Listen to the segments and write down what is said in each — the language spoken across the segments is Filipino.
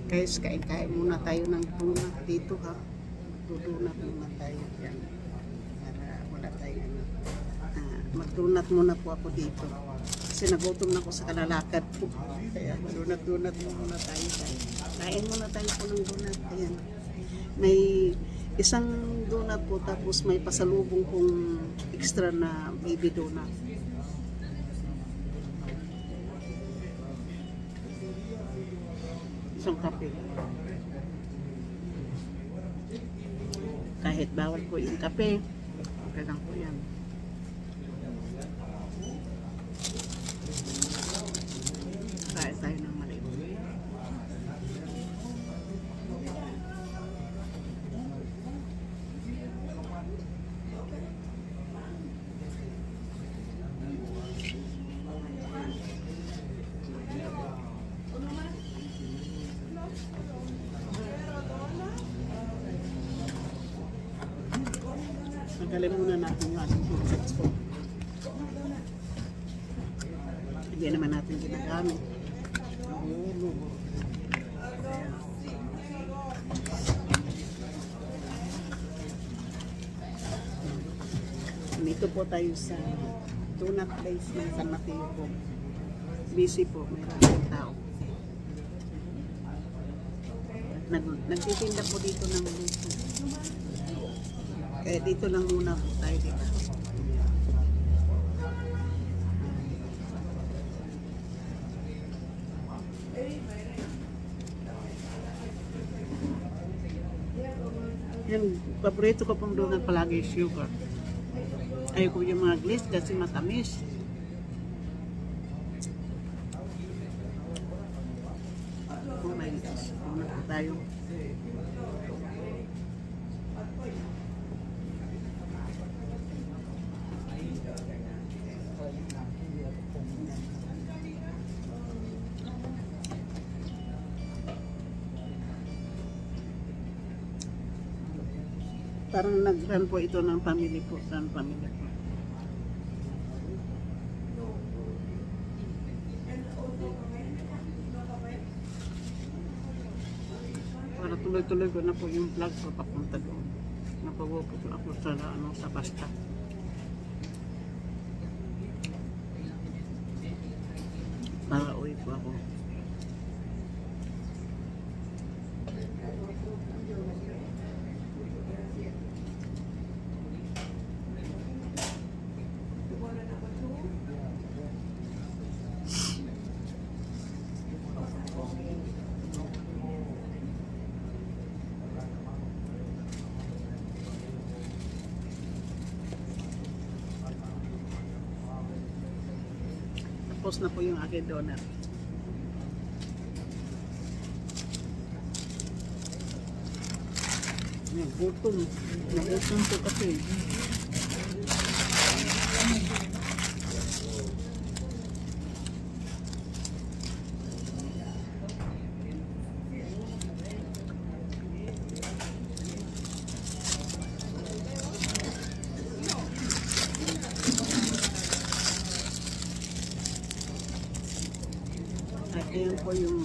Guys, kain-kain muna tayo ng donut dito ha. Mag-donut muna tayo yan. Para wala tayo mag-donut muna po ako dito. Kasi nagutom na ako sa kalalakad po. Kaya donut muna tayo. Kain muna tayo po ng donut. Ayan. May isang donut po tapos may pasalubong pong extra na baby donut. Isang kape. Kahit bawal po yung kape, okay lang po yan. Kain tayo ng maliit. Magaling muna natin yung ating headsets po. Hindi naman natin ginagamit. Dito po tayo sa donut place ng San Mateo po. Busy po, may maraming tao. Nagtitinda po dito ng luto. Kaya dito lang muna po tayo dito. Yung paborito ko pong donut palagi is sugar. Ayoko yung mga glaze kasi matamis. Oh my gosh, donut po tayo. Parang nag-run po ito ng family po, run family po. Para tuloy-tuloy ko na po yung vlog ko papunta doon. Napawa po ako sa Basta. Para uwi po ako. Tapos na po yung aking donut. Nagutom po kasi. At ayan po yung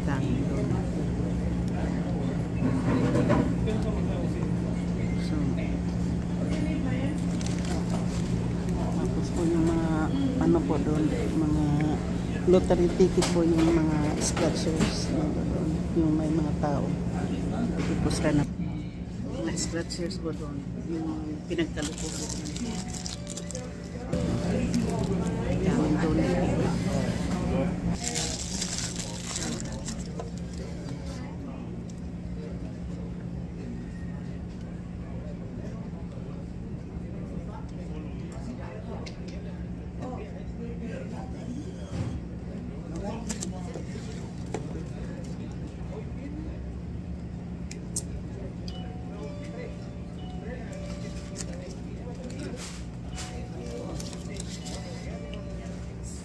daming donut. So, tapos po yung mga ano po doon, mga lottery ticket po yung mga scratchers doon, yung may mga tao. Tapos ka na mga scratchers po doon, yung pinagkalupo po doon. Daming donut.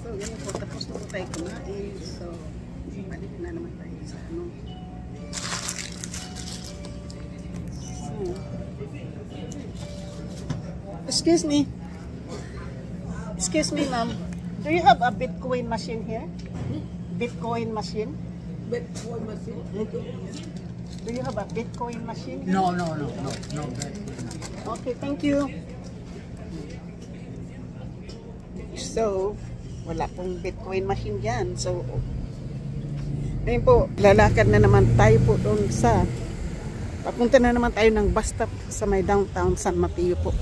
So, yun po, tapos na po tayo kumain. So, balik na naman tayo sa ano. So, excuse me. Excuse me, ma'am. Do you have a Bitcoin machine here? Bitcoin machine? Bitcoin machine? Do you have a Bitcoin machine? No. Okay, thank you. So, wala pong Bitcoin machine dyan. So, ayun po, lalakad na naman tayo po doon sa, papunta na naman tayo ng bus stop sa may downtown San Mateo po.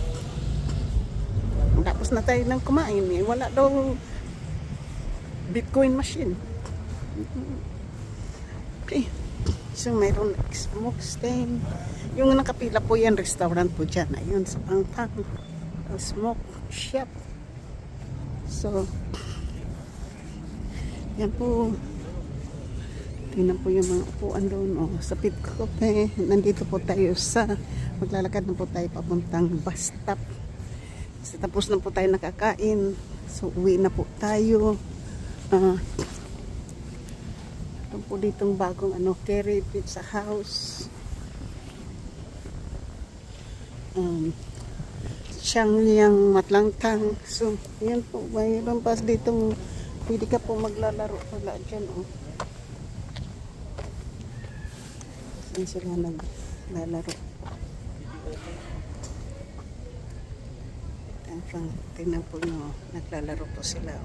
Tapos na tayo ng kumain. Wala daw Bitcoin machine. Okay. So, mayroon smoke stain. Yung nakapila po yan, restaurant po dyan. Ayun, sa pangtang. Smoke shop. So, yan po. Tingnan po yung mga upuan doon. Oh, sa Pitcope. Nandito po tayo sa, maglalakad na po tayo papuntang bus stop. Kasi tapos na po tayo nakakain. So, uwi na po tayo. Ito po ditong bagong Kerry Pizza House. Changyang Matlangtang. So, yan po. Mayroon pa ditong pwede ka po maglalaro pala dyan. Oh. Saan sila naglalaro? Tingnan po nyo, naglalaro po sila.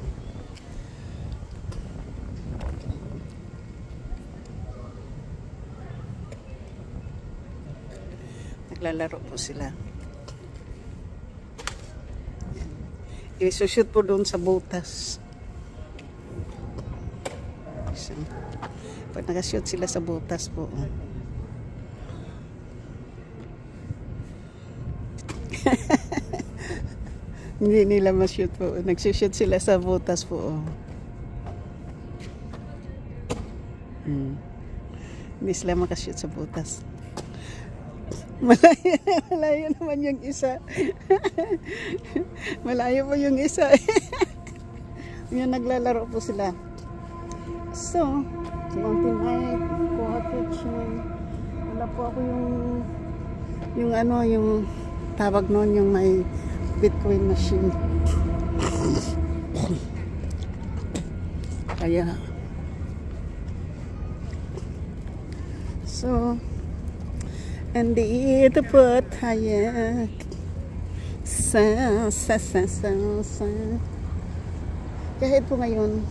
Naglalaro po sila. I-shoot po doon sa butas. So, pag nakashoot sila sa butas po. Hindi nila ma-shoot po. Nagsushoot sila sa butas po. Hindi sila makashoot sa butas. Malayo naman yung isa. Malayo po yung isa. Yan, naglalaro po sila. So, Mountain Hike, Cottage. Wala po ako yung tawag noon, yung may Bitcoin machine. Kaya so, andito po tayo sa kahit po ngayon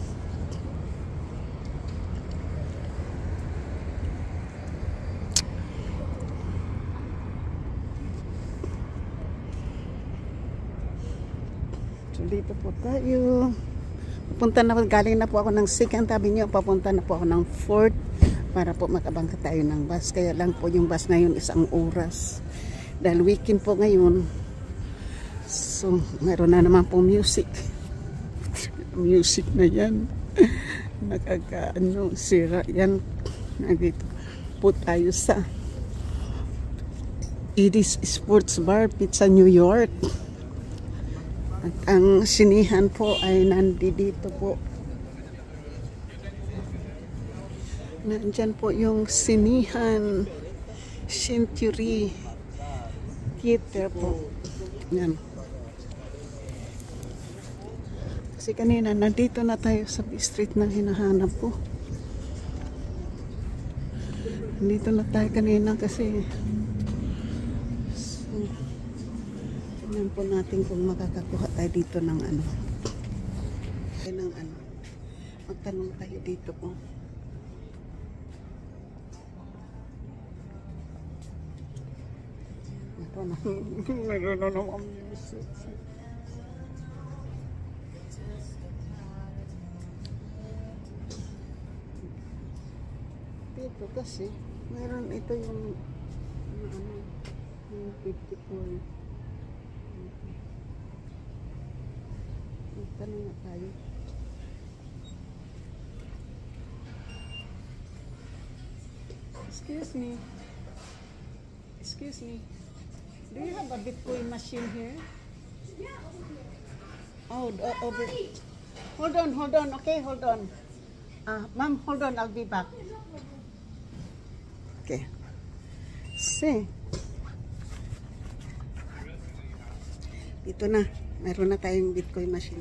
dito po tayo. Papunta na po, galing na po ako ng 2nd Avenue, papunta na po ako ng 4th para po makabangka tayo ng bus. Kaya lang po yung bus ngayon 1 oras. Dahil weekend po ngayon. So, meron na naman po music. Music na yan. Sira yan. Nandito po tayo sa Edie's Sports Bar, Pizza, New York. At ang sinihan po ay nandito po. Nandyan po yung sinihan Century Theater po. Yan. Kasi kanina nandito na tayo sa street na hinahanap po. Nandito na tayo kanina kasi tingnan po natin kung makakakuha tayo dito ng magtanong tayo dito po. Meron na naman music. Dito kasi meron ito yung yung 54. Tanong na tayo. Excuse me. Excuse me. Do you have a Bitcoin machine here? Yeah, over here. Oh, over. Hold on. Okay, hold on. Ma'am, hold on. I'll be back. Okay. See. Dito na. Meron na tayong Bitcoin machine.